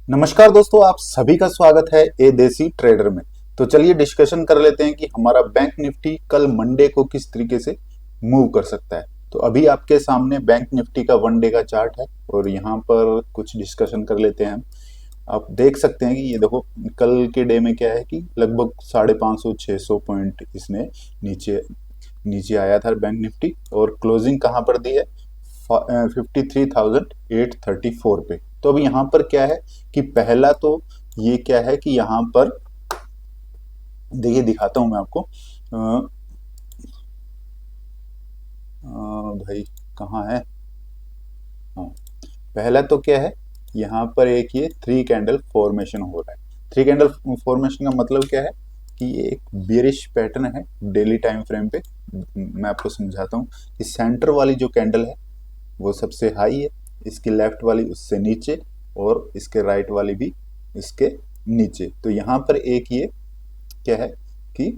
नमस्कार दोस्तों, आप सभी का स्वागत है ए देसी ट्रेडर में। तो चलिए डिस्कशन कर लेते हैं कि हमारा बैंक निफ्टी कल मंडे को किस तरीके से मूव कर सकता है। तो अभी आपके सामने बैंक निफ्टी का वन डे का चार्ट है और यहाँ पर कुछ डिस्कशन कर लेते हैं हम। आप देख सकते हैं कि ये देखो कल के डे में क्या है कि लगभग 550-600 पॉइंट इसने नीचे नीचे आया था बैंक निफ्टी और क्लोजिंग कहाँ पर दी है 53,834 पे। तो अभी यहाँ पर क्या है कि पहला तो ये क्या है कि यहाँ पर देखिए दिखाता हूं मैं आपको। भाई कहाँ है। हाँ, पहला तो क्या है यहाँ पर एक ये थ्री कैंडल फॉर्मेशन हो रहा है। थ्री कैंडल फॉर्मेशन का मतलब क्या है कि ये एक बेरिश पैटर्न है डेली टाइम फ्रेम पे। मैं आपको समझाता हूँ कि सेंटर वाली जो कैंडल है वो सबसे हाई है, इसकी लेफ्ट वाली उससे नीचे और इसके राइट वाली भी इसके नीचे। तो यहाँ पर एक ये क्या है कि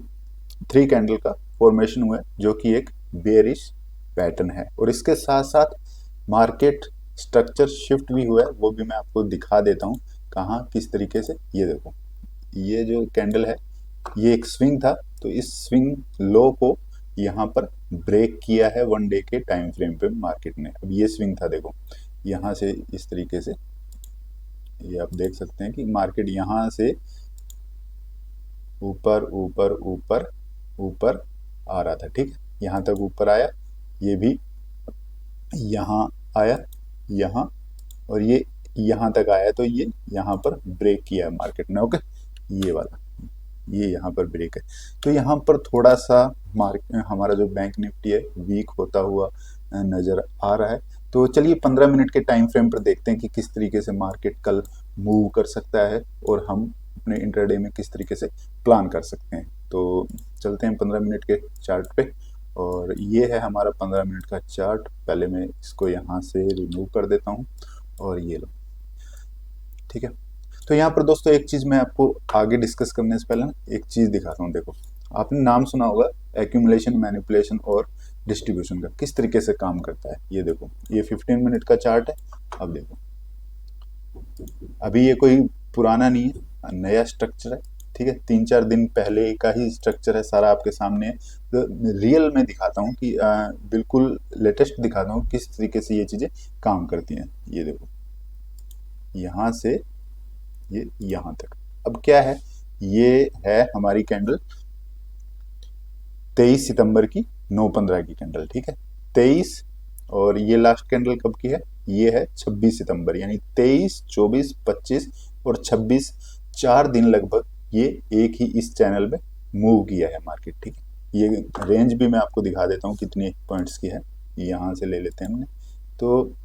थ्री कैंडल का फॉर्मेशन हुआ है जो कि एक बेरिश पैटर्न है और इसके साथ साथ मार्केट स्ट्रक्चर शिफ्ट भी हुआ है, वो भी मैं आपको दिखा देता हूँ कहाँ किस तरीके से। ये देखो ये जो कैंडल है ये एक स्विंग था, तो इस स्विंग लो को यहाँ पर ब्रेक किया है वन डे के टाइम फ्रेम पे मार्केट ने। अब ये स्विंग था, देखो यहाँ से इस तरीके से ये आप देख सकते हैं कि मार्केट यहाँ से ऊपर ऊपर ऊपर ऊपर आ रहा था। ठीक है, यहाँ तक ऊपर आया, ये भी यहाँ आया, यहाँ और ये यहाँ तक आया, तो ये यहाँ पर ब्रेक किया है मार्केट ने। ओके, ये वाला ये यहाँ पर ब्रेक है। तो यहाँ पर थोड़ा सा हमारा जो बैंक निफ्टी है वीक होता हुआ नजर आ रहा है। तो चलिए 15 मिनट के टाइम फ्रेम पर देखते हैं कि किस तरीके से मार्केट कल मूव कर सकता है और हम अपने इंट्राडे में किस तरीके से प्लान कर सकते हैं। तो चलते हैं 15 मिनट के चार्ट पे और ये है हमारा 15 मिनट का चार्ट। पहले मैं इसको यहाँ से रिमूव कर देता हूँ और ये लो, ठीक है। तो यहाँ पर दोस्तों एक चीज मैं आपको आगे डिस्कस करने से पहले ना एक चीज दिखाता हूँ। देखो आपने नाम सुना होगा एक्यूमुलेशन, मैनिपुलेशन और डिस्ट्रीब्यूशन का, किस तरीके से काम करता है। ये देखो ये 15 मिनट का चार्ट है। अब देखो अभी ये कोई पुराना नहीं है, नया स्ट्रक्चर है। ठीक है, 3-4 दिन पहले का ही स्ट्रक्चर है, सारा आपके सामने है। तो रियल में दिखाता हूँ कि बिल्कुल लेटेस्ट दिखाता हूँ किस तरीके से ये चीजें काम करती हैं। ये देखो यहाँ से ये यहाँ तक। अब क्या है, ये है हमारी कैंडल 23 सितंबर की 9:15 की कैंडल। ठीक है, 23 और ये लास्ट कैंडल कब की है, ये है 26 सितंबर, यानी 23, 24, 25 और 26 4 दिन लगभग ये एक ही इस चैनल में मूव किया है मार्केट। ठीक है, ये रेंज भी मैं आपको दिखा देता हूँ कितने पॉइंट्स की है। यहाँ से ले लेते हैं हमने, तो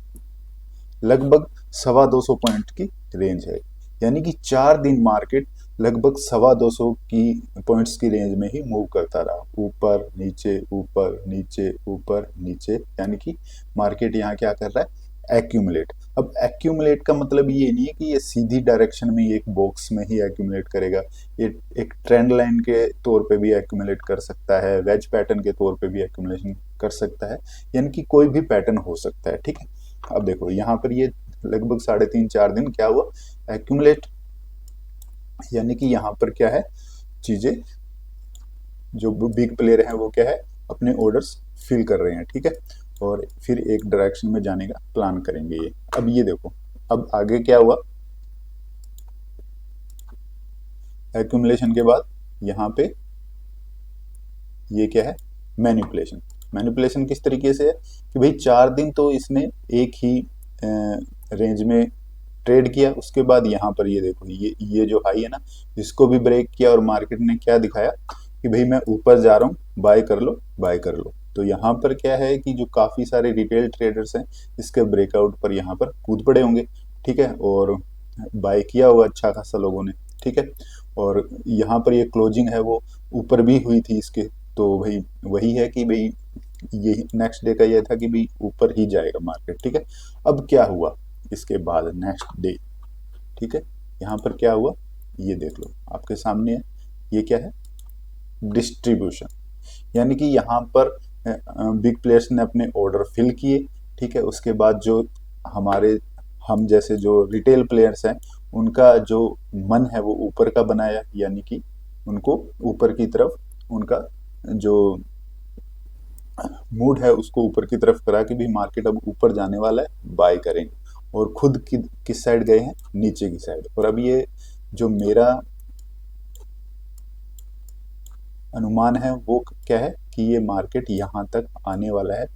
लगभग 225 पॉइंट की रेंज है, यानी कि 4 दिन मार्केट लगभग 225 की पॉइंट्स की रेंज में ही मूव करता रहा, ऊपर नीचे ऊपर नीचे ऊपर नीचे। यानी कि मार्केट यहाँ क्या कर रहा है, एक्यूमुलेट। अब एक्यूमुलेट का मतलब ये नहीं है कि ये सीधी डायरेक्शन में एक बॉक्स में ही एक्यूमुलेट करेगा, ये एक ट्रेंड लाइन के तौर पे भी एक्यूमुलेट कर सकता है, वेज पैटर्न के तौर पे भी एक्यूमुलेशन कर सकता है, यानी कि कोई भी पैटर्न हो सकता है। ठीक है, अब देखो यहाँ पर ये लगभग 3.5-4 दिन क्या हुआ, एक्यूमुलेट, यानी कि यहाँ पर क्या है, चीजें जो बिग प्लेयर हैं वो क्या है, अपने ऑर्डर्स फिल कर रहे हैं। ठीक है, और फिर एक डायरेक्शन में जाने का प्लान करेंगे ये। अब ये देखो अब आगे क्या हुआ, एक्यूमुलेशन के बाद यहाँ पे ये क्या है, मैनिपुलेशन। मैनिपुलेशन किस तरीके से है कि भाई 4 दिन तो इसने एक ही रेंज में ट्रेड किया, उसके बाद यहाँ पर ये देखो ये जो हाई है ना, इसको भी ब्रेक किया और मार्केट ने क्या दिखाया कि भाई मैं ऊपर जा रहा हूँ, बाय कर लो बाय कर लो। तो यहाँ पर क्या है कि जो काफी सारे रिटेल ट्रेडर्स हैं इसके ब्रेकआउट पर यहाँ पर कूद पड़े होंगे। ठीक है, और बाय किया होगा अच्छा खासा लोगों ने। ठीक है, और यहाँ पर ये क्लोजिंग है वो ऊपर भी हुई थी इसके, तो भाई वही है कि भाई ये नेक्स्ट डे का ये था कि भाई ऊपर ही जाएगा मार्केट। ठीक है, अब क्या हुआ इसके बाद नेक्स्ट डे, ठीक है, यहाँ पर क्या हुआ ये देख लो आपके सामने है, ये क्या है, डिस्ट्रीब्यूशन। यानी कि यहाँ पर बिग प्लेयर्स ने अपने ऑर्डर फिल किए। ठीक है, उसके बाद जो हमारे हम जैसे जो रिटेल प्लेयर्स हैं उनका जो मन है वो ऊपर का बनाया, यानी कि उनको ऊपर की तरफ उनका जो मूड है उसको ऊपर की तरफ करा कि भी मार्केट अब ऊपर जाने वाला है, बाय करेंगे। और खुद किस साइड गए हैं, नीचे की साइड। और अब ये जो मेरा अनुमान है वो क्या है कि ये मार्केट यहाँ तक आने वाला है,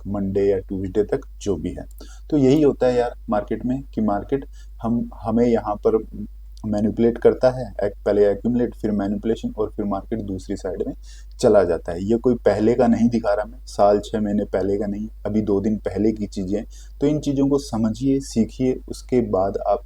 मंडे या ट्यूसडे तक जो भी है। तो यही होता है यार मार्केट में कि मार्केट हमें यहाँ पर मैनिपुलेट करता है, पहले एक्यूमुलेट फिर मैनिपुलेशन और फिर मार्केट दूसरी साइड में चला जाता है। ये कोई पहले का नहीं दिखा रहा मैं, साल 6 महीने पहले का नहीं, अभी 2 दिन पहले की चीज़ें। तो इन चीज़ों को समझिए, सीखिए, उसके बाद आप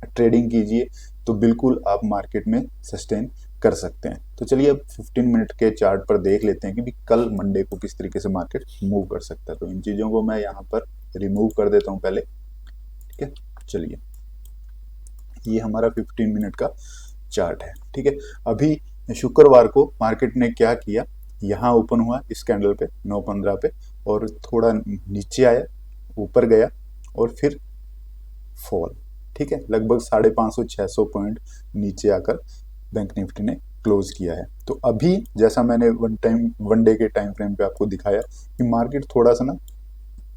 ट्रेडिंग कीजिए, तो बिल्कुल आप मार्केट में सस्टेन कर सकते हैं। तो चलिए अब 15 मिनट के चार्ट पर देख लेते हैं कि भी कल मंडे को किस तरीके से मार्केट मूव कर सकता है। तो इन चीज़ों को मैं यहाँ पर रिमूव कर देता हूँ पहले, ठीक है। चलिए, ये हमारा 15 मिनट का चार्ट है, ठीक है। अभी शुक्रवार को मार्केट ने क्या किया, यहाँ ओपन हुआ इस कैंडल पे 9:15 पे, और थोड़ा नीचे आया, ऊपर गया और फिर फॉल, ठीक है। लगभग 550-600 पॉइंट नीचे आकर बैंक निफ्टी ने क्लोज किया है। तो अभी जैसा मैंने वन डे के टाइम फ्रेम पे आपको दिखाया कि मार्केट थोड़ा सा ना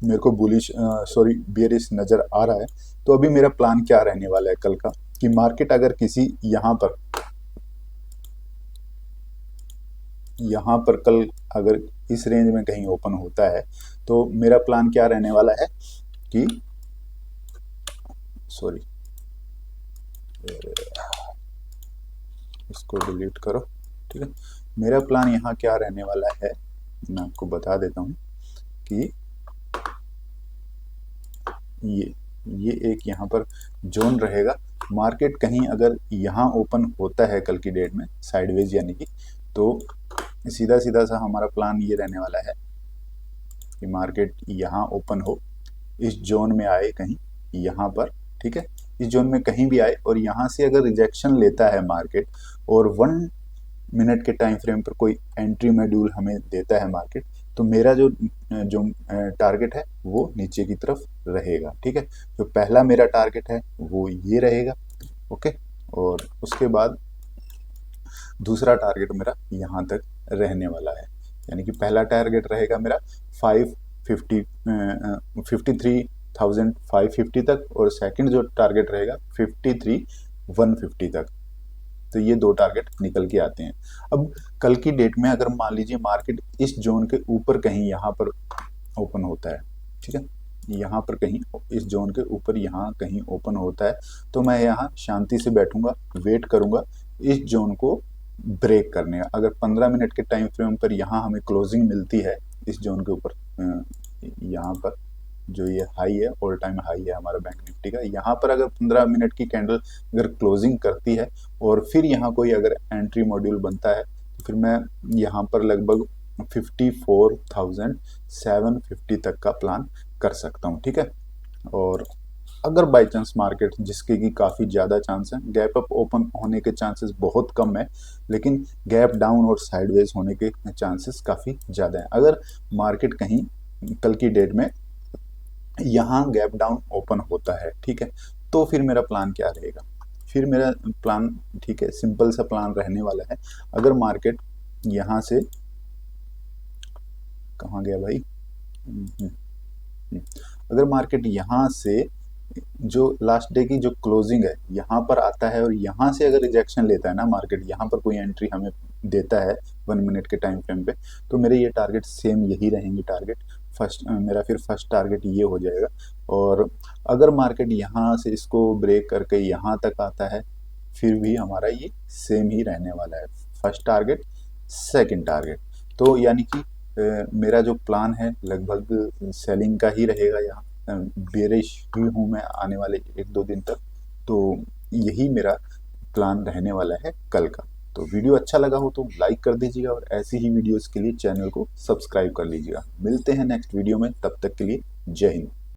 मेरे को बुलिश बेयरिश नज़र आ रहा है। तो अभी मेरा प्लान क्या रहने वाला है कल का, कि मार्केट अगर किसी यहाँ पर कल अगर इस रेंज में कहीं ओपन होता है, तो मेरा प्लान क्या रहने वाला है कि इसको डिलीट करो, ठीक है। मेरा प्लान यहाँ क्या रहने वाला है, मैं आपको बता देता हूँ कि ये एक यहाँ पर जोन रहेगा। मार्केट कहीं अगर यहाँ ओपन होता है कल की डेट में साइडवेज यानी कि, तो सीधा सीधा सा हमारा प्लान ये रहने वाला है कि मार्केट यहाँ ओपन हो, इस जोन में आए कहीं यहाँ पर, ठीक है, इस जोन में कहीं भी आए, और यहाँ से अगर रिजेक्शन लेता है मार्केट और 1 मिनट के टाइम फ्रेम पर कोई एंट्री मॉड्यूल हमें देता है मार्केट, तो मेरा जो टारगेट है वो नीचे की तरफ रहेगा, ठीक है। जो पहला मेरा टारगेट है वो ये रहेगा, ओके। और उसके बाद दूसरा टारगेट मेरा यहाँ तक रहने वाला है, यानी कि पहला टारगेट रहेगा मेरा 53,550 तक, और सेकंड जो टारगेट रहेगा 53,150 तक। तो ये 2 टारगेट निकल के आते हैं। अब कल की डेट में अगर मान लीजिए मार्केट इस जोन के ऊपर कहीं यहाँ पर ओपन होता है, ठीक है, यहाँ पर कहीं इस जोन के ऊपर यहाँ कहीं ओपन होता है, तो मैं यहाँ शांति से बैठूंगा, वेट करूंगा इस जोन को ब्रेक करने का। अगर 15 मिनट के टाइम फ्रेम पर यहाँ हमें क्लोजिंग मिलती है इस जोन के ऊपर, यहाँ पर जो ये हाई है, ऑल टाइम हाई है हमारा बैंक निफ्टी का, यहाँ पर अगर 15 मिनट की कैंडल अगर क्लोजिंग करती है और फिर यहाँ कोई अगर एंट्री मॉड्यूल बनता है, तो फिर मैं यहाँ पर लगभग 54,750 तक का प्लान कर सकता हूँ, ठीक है। और अगर बाई चांस मार्केट, जिसके की काफ़ी ज़्यादा चांस है, गैप अप ओपन होने के चांसेस बहुत कम है, लेकिन गैप डाउन और साइडवेज होने के चांसेस काफ़ी ज़्यादा है। अगर मार्केट कहीं कल की डेट में यहाँ गैप डाउन ओपन होता है, ठीक है, तो फिर मेरा प्लान क्या रहेगा, फिर मेरा प्लान, ठीक है, सिंपल सा प्लान रहने वाला है। अगर मार्केट यहाँ से, कहाँ गया भाई, अगर मार्केट यहाँ से जो लास्ट डे की जो क्लोजिंग है यहाँ पर आता है और यहाँ से अगर रिजेक्शन लेता है ना मार्केट, यहाँ पर कोई एंट्री हमें देता है 1 मिनट के टाइम फ्रेम पे, तो मेरे ये टारगेट सेम यही रहेंगे टारगेट। मेरा फिर फर्स्ट टारगेट ये हो जाएगा। और अगर मार्केट यहाँ से इसको ब्रेक करके यहाँ तक आता है, फिर भी हमारा ये सेम ही रहने वाला है, फर्स्ट टारगेट सेकंड टारगेट। तो यानी कि मेरा जो प्लान है लगभग सेलिंग का ही रहेगा। यहाँ बेरिश ही हूँ मैं आने वाले 1-2 दिन तक, तो यही मेरा प्लान रहने वाला है कल का। तो वीडियो अच्छा लगा हो तो लाइक कर दीजिएगा, और ऐसी ही वीडियोस के लिए चैनल को सब्सक्राइब कर लीजिएगा। मिलते हैं नेक्स्ट वीडियो में, तब तक के लिए जय हिंद।